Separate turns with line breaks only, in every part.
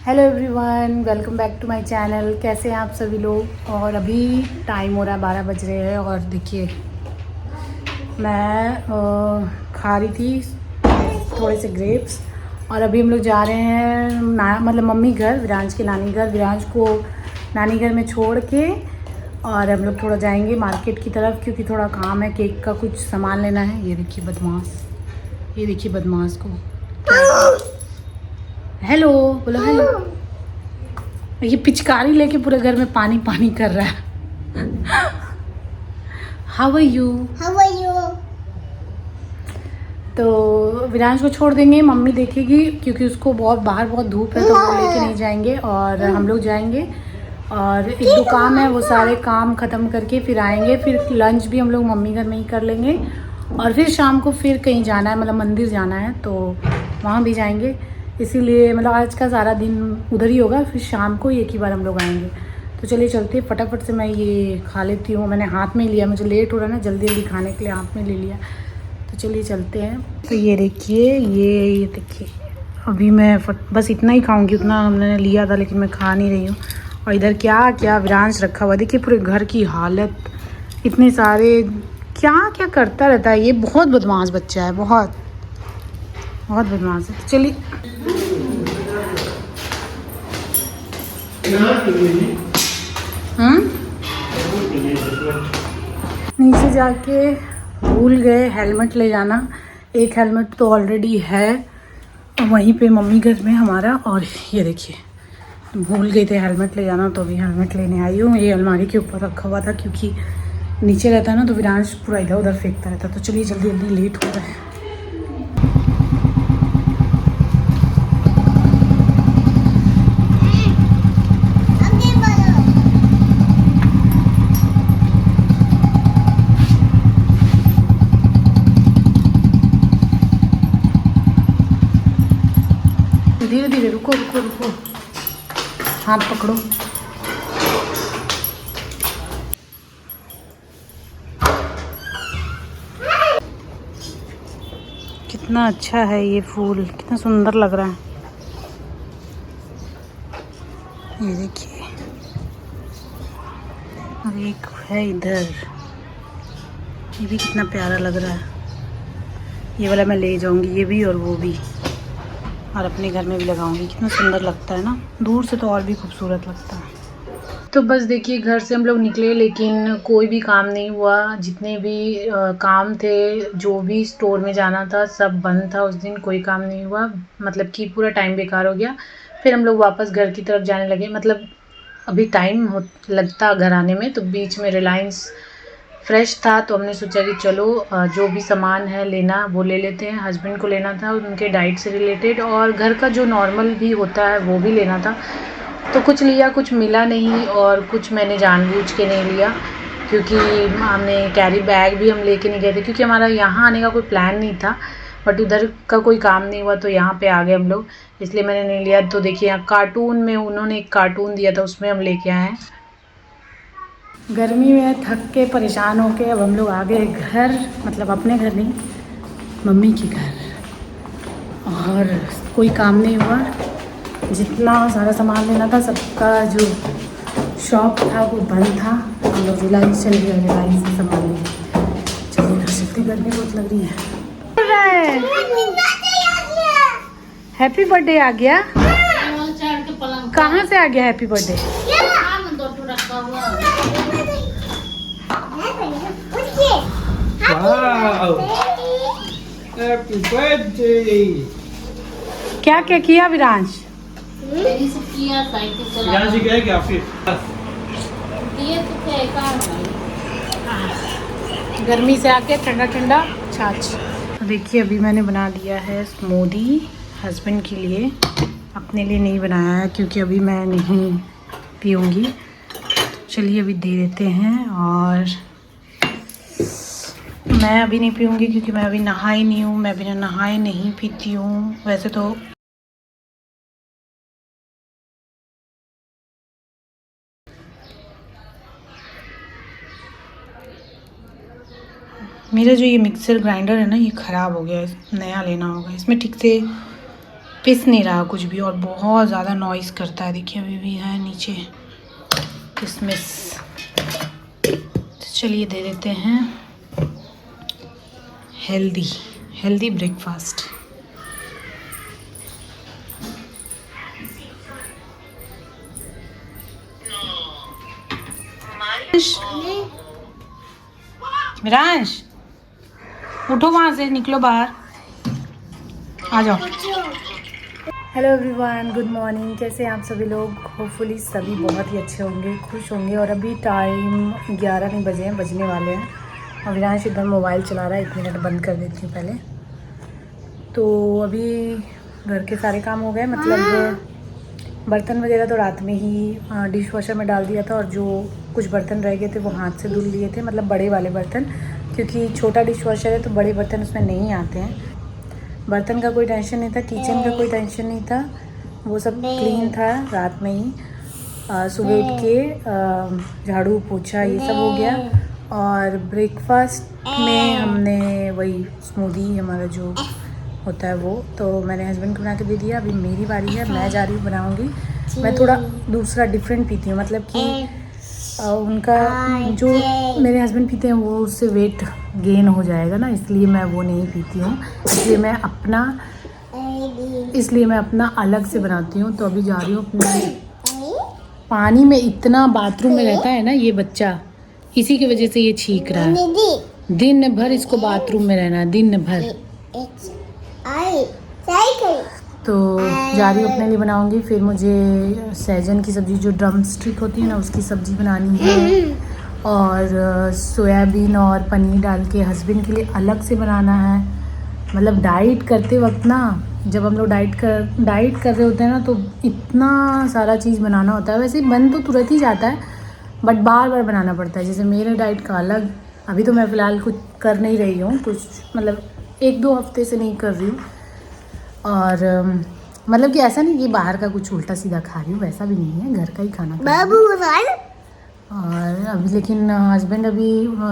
Hello everyone, welcome back to my channel. कैसे हैं आप सभी लोग। और अभी टाइम हो रहा है 12 बज रहे हैं और देखिए मैं खा रही थी थोड़े से ग्रेप्स। और अभी हम लोग जा रहे हैं मतलब मम्मी घर, विरांश के नानी घर। विरांश को नानी घर में छोड़ के और हम लोग थोड़ा जाएंगे मार्केट की तरफ, क्योंकि थोड़ा काम है, केक का कुछ सामान लेना है। ये देखिए बदमाश, ये देखिए बदमाश को। हेलो बोलो, हेलो। ये पिचकारी लेके पूरे घर में पानी पानी कर रहा है। How are you? तो विरांश को छोड़ देंगे, मम्मी देखेगी, क्योंकि उसको बाहर बहुत धूप है तो वो लेके नहीं जाएंगे। और हम लोग जाएंगे और एक दो काम है, वो सारे काम ख़त्म करके फिर आएंगे। फिर लंच भी हम लोग मम्मी घर में ही कर लेंगे। और फिर शाम को फिर कहीं जाना है, मतलब मंदिर जाना है, तो वहाँ भी जाएंगे। इसीलिए मतलब आज का सारा दिन उधर ही होगा, फिर शाम को एक ही बार हम लोग आएंगे। तो चलिए चलते, फटाफट से मैं ये खा लेती हूँ। मैंने हाथ में लिया, मुझे लेट हो रहा है ना, जल्दी जल्दी खाने के लिए हाथ में ले लिया। तो चलिए चलते हैं। तो ये देखिए, ये देखिए, अभी मैं बस इतना ही खाऊंगी, उतना हमने लिया था, लेकिन मैं खा नहीं रही हूँ। और इधर क्या क्या विरांश रखा हुआ, देखिए पूरे घर की हालत, इतने सारे क्या क्या करता रहता है। ये बहुत बदमाश बच्चा है, बहुत बहुत बदमाश है। तो चलिए नीचे जाके भूल गए हेलमेट ले जाना। एक हेलमेट तो ऑलरेडी है वहीं पे मम्मी घर में हमारा। और ये देखिए भूल गए थे हेलमेट ले जाना, तो अभी हेलमेट लेने आई हूँ। ये अलमारी के ऊपर रखा हुआ था, क्योंकि नीचे रहता है ना तो विरांश पूरा इधर उधर फेंकता रहता। तो चलिए जल्दी जल्दी, लेट हो रहा है। धीरे धीरे, रुको रुको रुको, हाथ पकड़ो। कितना अच्छा है ये फूल, कितना सुंदर लग रहा है। ये देखिए, और एक है इधर, ये भी कितना प्यारा लग रहा है। ये वाला मैं ले जाऊंगी, ये भी और वो भी, और अपने घर में भी लगाऊंगी। कितना सुंदर लगता है ना, दूर से तो और भी खूबसूरत लगता है। तो बस देखिए, घर से हम लोग निकले, लेकिन कोई भी काम नहीं हुआ। जितने भी काम थे, जो भी स्टोर में जाना था, सब बंद था उस दिन, कोई काम नहीं हुआ। मतलब कि पूरा टाइम बेकार हो गया। फिर हम लोग वापस घर की तरफ जाने लगे। मतलब अभी टाइम लगता घर आने में, तो बीच में रिलायंस फ्रेश था, तो हमने सोचा कि चलो जो भी सामान है लेना वो ले लेते हैं। हस्बैंड को लेना था उनके डाइट से रिलेटेड, और घर का जो नॉर्मल भी होता है वो भी लेना था। तो कुछ लिया, कुछ मिला नहीं, और कुछ मैंने जानबूझ के नहीं लिया, क्योंकि हमने कैरी बैग भी हम लेके नहीं गए थे, क्योंकि हमारा यहाँ आने का कोई प्लान नहीं था। बट उधर का कोई काम नहीं हुआ तो यहाँ पे आ गए हम लोग, इसलिए मैंने नहीं लिया। तो देखिए यहाँ कार्टून में उन्होंने एक कार्टून दिया था, उसमें हम लेके आए हैं। गर्मी में थक के परेशान होके अब हम लोग आ गए घर, मतलब अपने घर नहीं, मम्मी के घर। और कोई काम नहीं हुआ, जितना सारा सामान लेना था सबका जो शॉप था वो बंद था। हम लोग रिलायंस चले गए, रिलायंस से सामान लेंगे। चलिए घर से, गर्मी बहुत लग रही है। हैप्पी बर्थडे आ गया? कहाँ से आ गया happy birthday?
Wow! Happy birthday!
क्या क्या किया विरांश?
यहाँ से गए क्या फिर?
गर्मी से आके ठंडा ठंडा छाछ। देखिए अभी मैंने बना दिया है स्मूदी हस्बैंड के लिए, अपने लिए नहीं बनाया है क्योंकि अभी मैं नहीं पीऊँगी। चलिए अभी दे देते हैं। और मैं अभी नहीं पीऊँगी क्योंकि मैं अभी नहाई नहीं हूँ, मैं बिना नहाए नहीं पीती हूँ वैसे तो। मेरा जो ये मिक्सर ग्राइंडर है ना, ये ख़राब हो गया है, नया लेना होगा। इसमें ठीक से पिस नहीं रहा कुछ भी और बहुत ज़्यादा नॉइज़ करता है। देखिए अभी भी है नीचे किशमिश। तो चलिए दे देते हैं हेल्दी ब्रेकफास्ट। मिरांश उठो, वहाँ से निकलो बाहर, आ जाओ। Hello everyone, good morning. कैसे हैं आप सभी लोग? होपफुली सभी बहुत ही अच्छे होंगे, खुश होंगे। और अभी टाइम 11 नहीं बजे हैं, बजने वाले हैं। और विरांश इधर मोबाइल चला रहा है। 1 मिनट बंद कर देती हूँ पहले। तो अभी घर के सारे काम हो गए, मतलब बर्तन वगैरह तो रात में ही डिश वॉशर में डाल दिया था, और जो कुछ बर्तन रह गए थे वो हाथ से धुल लिए थे, मतलब बड़े वाले बर्तन, क्योंकि छोटा डिश वॉशर है तो बड़े बर्तन उसमें नहीं आते हैं। बर्तन का कोई टेंशन नहीं था, किचन का कोई टेंशन नहीं था, वो सब क्लीन था रात में ही। सुबह उठ के झाड़ू पोछा ये सब हो गया। और ब्रेकफास्ट में हमने वही स्मूदी हमारा जो होता है वो तो मैंने हस्बैंड को बना के दे दिया। अभी मेरी बारी है, मैं जा रही हूँ बनाऊँगी। मैं थोड़ा दूसरा डिफरेंट पीती हूँ, मतलब कि उनका जो मेरे हस्बैंड पीते हैं वो उससे वेट गेन हो जाएगा ना, इसलिए मैं वो नहीं पीती हूँ। इसलिए मैं अपना अलग से बनाती हूँ। तो अभी जा रही हूँ अपने पानी में। इतना बाथरूम में रहता है ना ये बच्चा, इसी की वजह से ये छींक रहा है। दिन भर इसको बाथरूम में रहना है, दिन भर। तो जा रही हूँ, अपने लिए बनाऊंगी। फिर मुझे सहजन की सब्ज़ी, जो ड्रम स्टिक होती है ना, उसकी सब्ज़ी बनानी है। और सोयाबीन और पनीर डाल के हस्बैंड के लिए अलग से बनाना है। मतलब डाइट करते वक्त ना, जब हम लोग डाइट कर रहे होते हैं ना, तो इतना सारा चीज़ बनाना होता है। वैसे बन तो तुरंत ही जाता है, बट बार बार बनाना पड़ता है। जैसे मेरे डाइट का अलग, अभी तो मैं फ़िलहाल कुछ कर नहीं रही हूँ, कुछ मतलब 1-2 हफ्ते से नहीं कर रही हूँ। और मतलब कि ऐसा नहीं कि बाहर का कुछ उल्टा सीधा खा रही हूँ, वैसा भी नहीं है, घर का ही खाना खा रही हूँ। और अभी लेकिन हस्बैंड अभी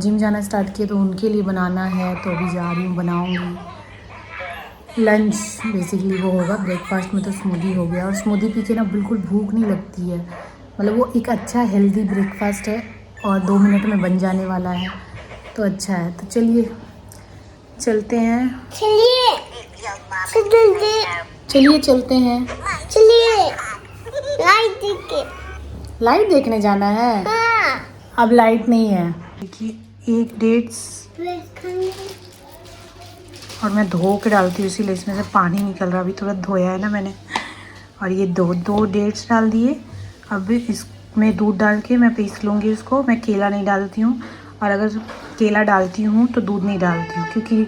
जिम जाना स्टार्ट किए तो उनके लिए बनाना है, तो अभी जा रही हूँ, बनाऊँगी। लंच बेसिकली वो होगा। ब्रेकफास्ट में तो स्मूदी हो गया, और स्मूदी पी के ना बिल्कुल भूख नहीं लगती है। मतलब वो एक अच्छा हेल्दी ब्रेकफास्ट है और 2 मिनट में बन जाने वाला है, तो अच्छा है। तो चलिए चलते हैं, चलिए लाइट देखने जाना है। अब लाइट नहीं है। देखिए 1 डेट्स, और मैं धो के डालती हूँ, इसीलिए इसमें से पानी निकल रहा। अभी तुरंत धोया है ना मैंने। और ये दो डेट्स डाल दिए। अब इसमें दूध डाल के मैं पीस लूँगी इसको। मैं केला नहीं डालती हूँ, और अगर केला डालती हूँ तो दूध नहीं डालती हूँ, क्योंकि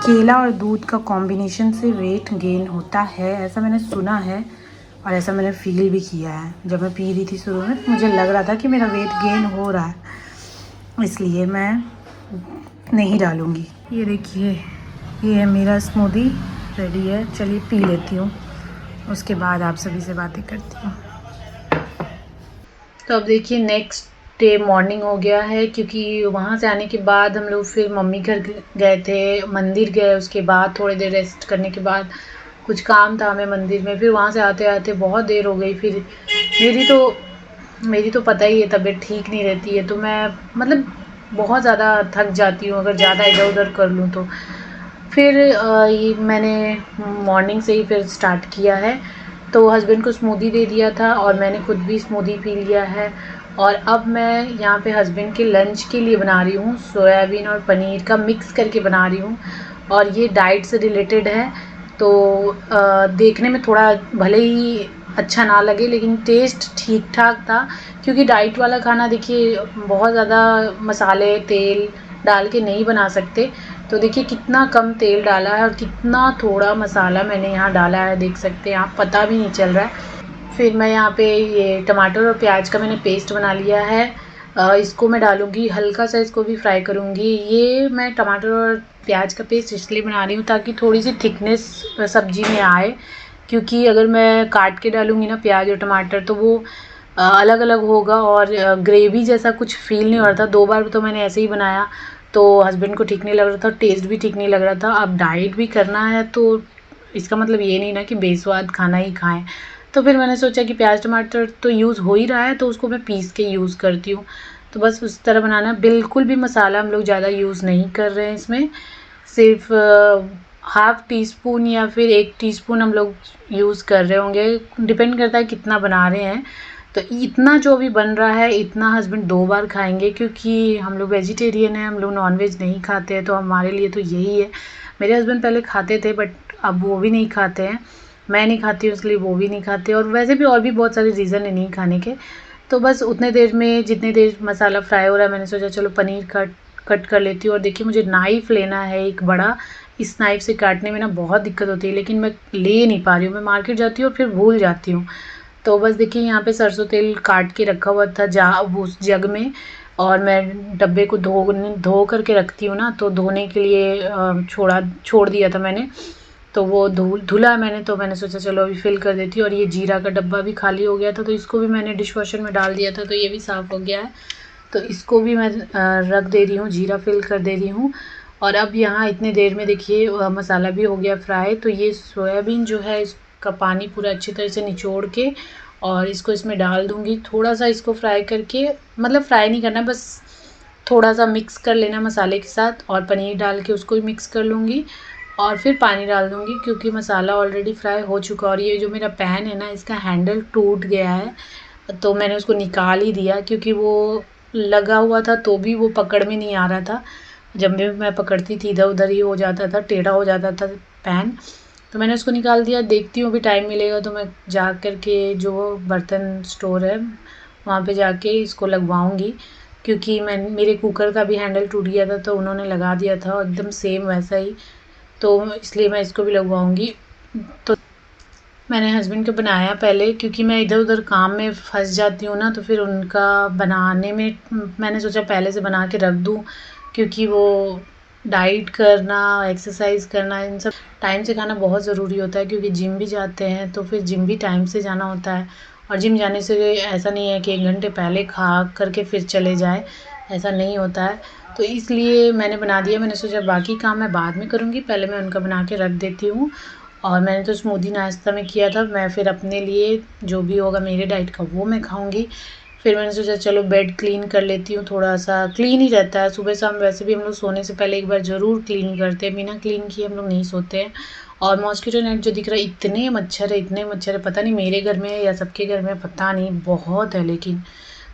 केला और दूध का कॉम्बिनेशन से वेट गेन होता है, ऐसा मैंने सुना है। और ऐसा मैंने फील भी किया है। जब मैं पी रही थी शुरू में, तो मुझे लग रहा था कि मेरा वेट गेन हो रहा है, इसलिए मैं नहीं डालूँगी। ये देखिए, ये है मेरा स्मूदी, रेडी है। चलिए पी लेती हूँ, उसके बाद आप सभी से बातें करती हूँ। तो अब देखिए नेक्स्ट डे मॉर्निंग हो गया है, क्योंकि वहाँ से आने के बाद हम लोग फिर मम्मी घर गए थे, मंदिर गए। उसके बाद थोड़ी देर रेस्ट करने के बाद कुछ काम था हमें मंदिर में। फिर वहाँ से आते आते बहुत देर हो गई। फिर मेरी तो पता ही है तबीयत ठीक नहीं रहती है, तो मैं मतलब बहुत ज़्यादा थक जाती हूँ अगर ज़्यादा इधर उधर कर लूँ तो। फिर ये मैंने मॉर्निंग से ही फिर स्टार्ट किया है। तो हस्बैंड को स्मूदी दे दिया था, और मैंने खुद भी स्मूदी पी लिया है। और अब मैं यहाँ पे हस्बैंड के लंच के लिए बना रही हूँ, सोयाबीन और पनीर का मिक्स करके बना रही हूँ। और ये डाइट से रिलेटेड है, तो देखने में थोड़ा भले ही अच्छा ना लगे, लेकिन टेस्ट ठीक ठाक था। क्योंकि डाइट वाला खाना देखिए बहुत ज़्यादा मसाले तेल डाल के नहीं बना सकते। तो देखिए कितना कम तेल डाला है और कितना थोड़ा मसाला मैंने यहाँ डाला है, देख सकते हैं आप, पता भी नहीं चल रहा है। फिर मैं यहाँ पे ये टमाटर और प्याज का मैंने पेस्ट बना लिया है। इसको मैं डालूँगी, हल्का सा इसको भी फ्राई करूँगी। ये मैं टमाटर और प्याज का पेस्ट इसलिए बना रही हूँ ताकि थोड़ी सी थिकनेस सब्ज़ी में आए, क्योंकि अगर मैं काट के डालूँगी ना प्याज और टमाटर, तो वो अलग अलग होगा और ग्रेवी जैसा कुछ फ़ील नहीं हो रहा था। 2 बार तो मैंने ऐसे ही बनाया, तो हस्बैंड को ठीक नहीं लग रहा था, टेस्ट भी ठीक नहीं लग रहा था। अब डाइट भी करना है तो इसका मतलब ये नहीं ना कि बेस्वाद खाना ही खाएं। तो फिर मैंने सोचा कि प्याज टमाटर तो यूज़ हो ही रहा है तो उसको मैं पीस के यूज़ करती हूँ। तो बस उस तरह बनाना। बिल्कुल भी मसाला हम लोग ज़्यादा यूज़ नहीं कर रहे हैं इसमें, सिर्फ हाफ़ टी स्पून या फिर 1 टीस्पून हम लोग यूज़ कर रहे होंगे, डिपेंड करता है कितना बना रहे हैं। तो इतना जो भी बन रहा है इतना हस्बैंड 2 बार खाएंगे, क्योंकि हम लोग वेजिटेरियन हैं, हम लोग नॉनवेज नहीं खाते हैं, तो हमारे लिए तो यही है। मेरे हस्बैंड पहले खाते थे बट अब वो भी नहीं खाते हैं, मैं नहीं खाती हूँ इसलिए वो भी नहीं खाते, और वैसे भी और भी बहुत सारे रीज़न है नहीं खाने के। तो बस उतने देर में जितने देर मसाला फ्राई हो रहा है मैंने सोचा चलो पनीर कट कर लेती हूँ। और देखिए मुझे नाइफ़ लेना है एक बड़ा, इस नाइफ़ से काटने में ना बहुत दिक्कत होती है, लेकिन मैं ले नहीं पा रही हूँ। मैं मार्केट जाती हूँ और फिर भूल जाती हूँ। तो बस देखिए यहाँ पे सरसों तेल काट के रखा हुआ था उस जग में, और मैं डब्बे को धो करके रखती हूँ ना, तो धोने के लिए छोड़ दिया था मैंने, तो वो धुला मैंने, तो मैंने सोचा चलो अभी फिल कर देती हूँ। और ये जीरा का डब्बा भी खाली हो गया था तो इसको भी मैंने डिश वॉशर में डाल दिया था, तो ये भी साफ़ हो गया है। तो इसको भी मैं रख दे रही हूँ, जीरा फिल कर दे रही हूँ। और अब यहाँ इतने देर में देखिए मसाला भी हो गया फ्राई। तो ये सोयाबीन जो है इसका पानी पूरा अच्छी तरह से निचोड़ के और इसको इसमें डाल दूँगी। थोड़ा सा इसको फ्राई करके, मतलब फ्राई नहीं करना, बस थोड़ा सा मिक्स कर लेना मसाले के साथ, और पनीर डाल के उसको भी मिक्स कर लूँगी और फिर पानी डाल दूँगी, क्योंकि मसाला ऑलरेडी फ्राई हो चुका है। और ये जो मेरा पैन है ना, इसका हैंडल टूट गया है, तो मैंने उसको निकाल ही दिया, क्योंकि वो लगा हुआ था तो भी वो पकड़ में नहीं आ रहा था। जब भी मैं पकड़ती थी इधर उधर ही हो जाता था, टेढ़ा हो जाता था पैन, तो मैंने उसको निकाल दिया। देखती हूँ अभी टाइम मिलेगा तो मैं जा कर के जो बर्तन स्टोर है वहाँ पे जाके इसको लगवाऊँगी, क्योंकि मेरे कुकर का भी हैंडल टूट गया था तो उन्होंने लगा दिया था एकदम सेम वैसा ही, तो इसलिए मैं इसको भी लगवाऊँगी। तो मैंने हस्बैंड को बनाया पहले, क्योंकि मैं इधर उधर काम में फंस जाती हूँ ना, तो फिर उनका बनाने में मैंने सोचा पहले से बना के रख दूँ, क्योंकि वो डाइट करना, एक्सरसाइज करना, इन सब टाइम से खाना बहुत ज़रूरी होता है, क्योंकि जिम भी जाते हैं तो फिर जिम भी टाइम से जाना होता है। और जिम जाने से ऐसा नहीं है कि 1 घंटे पहले खा करके फिर चले जाए, ऐसा नहीं होता है। तो इसलिए मैंने बना दिया। मैंने सोचा बाकी काम मैं बाद में करूँगी, पहले मैं उनका बना के रख देती हूँ। और मैंने तो स्मूदी नाश्ता में किया था, मैं फिर अपने लिए जो भी होगा मेरे डाइट का वो मैं खाऊंगी। फिर मैंने सोचा चलो बेड क्लीन कर लेती हूँ, थोड़ा सा क्लीन ही रहता है सुबह शाम। वैसे भी हम लोग सोने से पहले एक बार ज़रूर क्लीन करते हैं, बिना क्लीन किए हम लोग नहीं सोते हैं। और मॉस्किटो नेट जो दिख रहा है, इतने मच्छर है, पता नहीं मेरे घर में है या सबके घर में, पता नहीं, बहुत है। लेकिन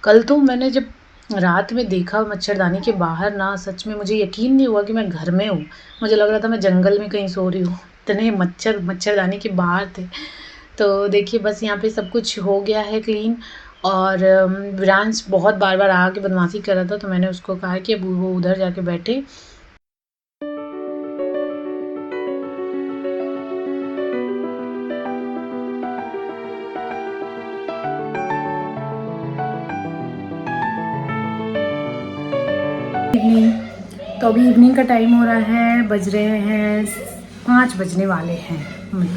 कल तो मैंने जब रात में देखा मच्छरदानी के बाहर ना, सच में मुझे यकीन नहीं हुआ कि मैं घर में हूँ। मुझे लग रहा था मैं जंगल में कहीं सो रही हूँ, इतने मच्छरदानी के बाहर थे। तो देखिए बस यहाँ पे सब कुछ हो गया है क्लीन। और विरांश बहुत बार बार आके बदमाशी कर रहा था, तो मैंने उसको कहा कि अब वो उधर जाके बैठे। तो अभी इवनिंग का टाइम हो रहा है, बज रहे हैं 5 बजने वाले हैं।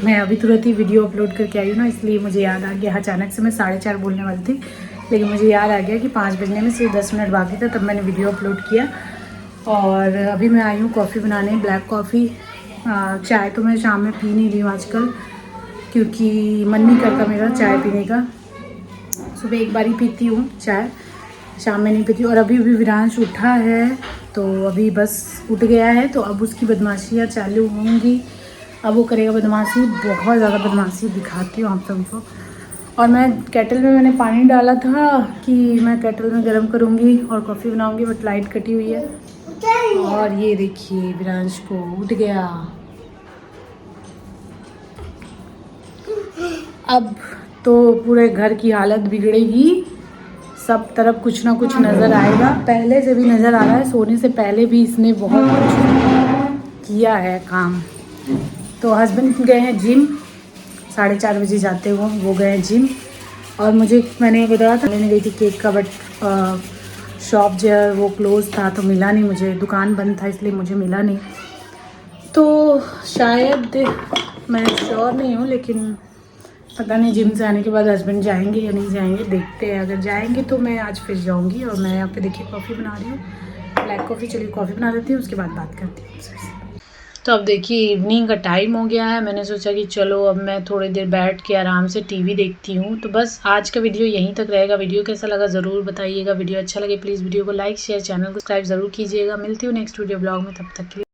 मैं अभी तुरंत ही वीडियो अपलोड करके आई हूँ ना, इसलिए मुझे याद आ गया। अचानक से मैं 4:30 बोलने वाली थी, लेकिन मुझे याद आ गया कि 5 बजने में सिर्फ 10 मिनट बाकी था, तब मैंने वीडियो अपलोड किया। और अभी मैं आई हूँ कॉफ़ी बनाने, ब्लैक कॉफ़ी। चाय तो मैं शाम में पी नहीं रही हूँ आजकल, क्योंकि मन नहीं करता मेरा चाय पीने का। सुबह एक बार ही पीती हूँ चाय, शाम में नहीं पीती। और अभी विरांश उठा है, तो अभी बस उठ गया है, तो अब उसकी बदमाशियाँ चालू होंगी। अब वो करेगा बदमाशी, बहुत ज़्यादा बदमाशी दिखाती हूँ आप सबको। और मैं केटल में मैंने पानी डाला था कि मैं केटल में गर्म करूँगी और कॉफ़ी बनाऊँगी, बट लाइट कटी हुई है। और ये देखिए विरांश को उठ गया। अब तो पूरे घर की हालत बिगड़ेगी, सब तरफ कुछ ना कुछ नज़र आएगा। पहले से भी नज़र आ रहा है, सोने से पहले भी इसने बहुत कुछ किया है काम। तो हस्बैंड गए हैं जिम, 4:30 बजे जाते हो वो गए हैं जिम। और मैंने बताया था, लेने गई थी केक का, बट शॉप जो है वो क्लोज़ था, तो मिला नहीं मुझे, दुकान बंद था इसलिए मुझे मिला नहीं। तो शायद, मैं श्योर नहीं हूँ, लेकिन पता नहीं जिम से आने के बाद हस्बैंड जाएंगे या नहीं जाएंगे, देखते हैं। अगर जाएंगे तो मैं आज फिर जाऊंगी। और मैं यहाँ पे देखिए कॉफ़ी बना रही हूँ, ब्लैक कॉफ़ी। चलिए कॉफ़ी बना लेती हूँ, उसके बाद बात करती हूँ। तो अब देखिए इवनिंग का टाइम हो गया है, मैंने सोचा कि चलो अब मैं थोड़ी देर बैठ के आराम से टीवी देखती हूँ। तो बस आज का वीडियो यहीं तक रहेगा। वीडियो कैसा लगा ज़रूर बताइएगा। वीडियो अच्छा लगे प्लीज़ वीडियो को लाइक शेयर, चैनल को सब्सक्राइब ज़रूर कीजिएगा। मिलती हूँ नेक्स्ट वीडियो ब्लॉग में, तब तक के लिए।